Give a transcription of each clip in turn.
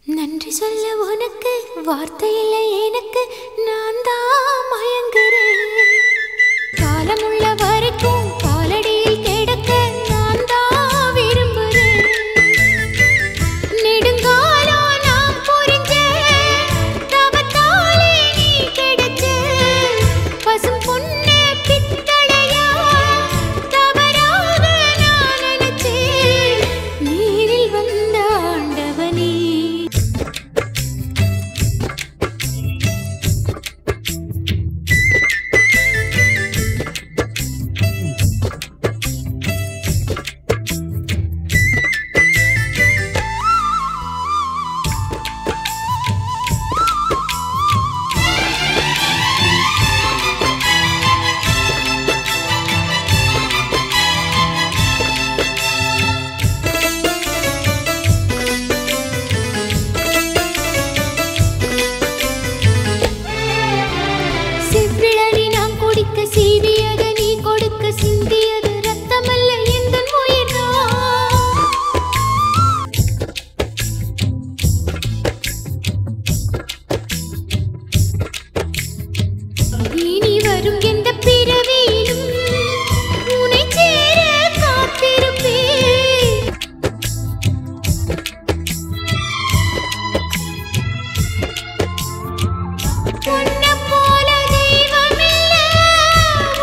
நன்றி சொல்ல உனக்கு வார்த்தை இல்லை எனக்கு, நான் தான் மயங்குறேன். காலமுள்ள வரைக்கும் காலடியில் கிடக்க நான் தான் விரும்புறேன். நெடுங்காலம் நான் புரிஞ்ச தவத்தாலே நீ கிடைச்ச பசும் பொண்ணு பித்தளையா தவறாக நான் நினைச்சேன். நீரில் வந்த ஆண்டவனே சீவியது நீ கொடுக்க சிந்தியது ரத்தமல்ல எந்தன் உயிர்தான். இனி வரும் எந்த பிறவியிலும் உன்னை சேர காத்திருப்பேன். உன்னை போல தெய்வமில்ல,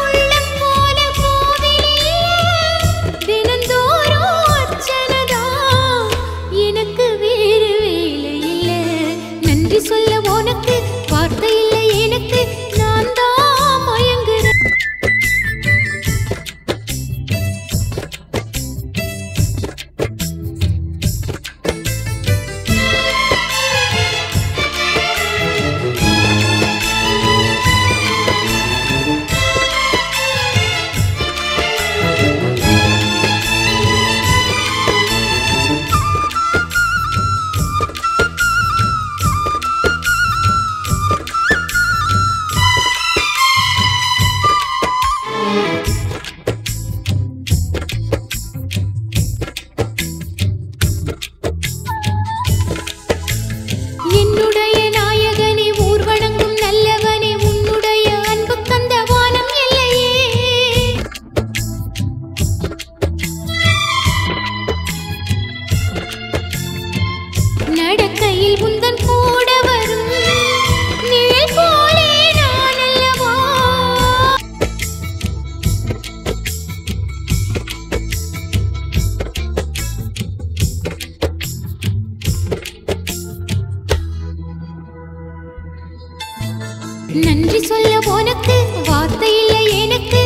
உள்ளம் போல கோவிலில்ல, தினந்தோறும் அர்ச்சனைதான், எனக்கு வேறு வேலை இல்ல. நன்றி சொல்ல உனக்கு வார்த்தை இல்லை எனக்கு, நான் தான் மயங்குறேன். என்னுடைய நாயகனே, ஊர் வணங்கும் நல்லவனே, உன்னுடைய அன்பு தந்த வானம் இல்லையே. நடக்கையில் உந்தன் கூட வரும் நிழல் போலே நான் அல்லவா. நன்றி சொல்ல உனக்கு வார்த்தை இல்லை எனக்கு,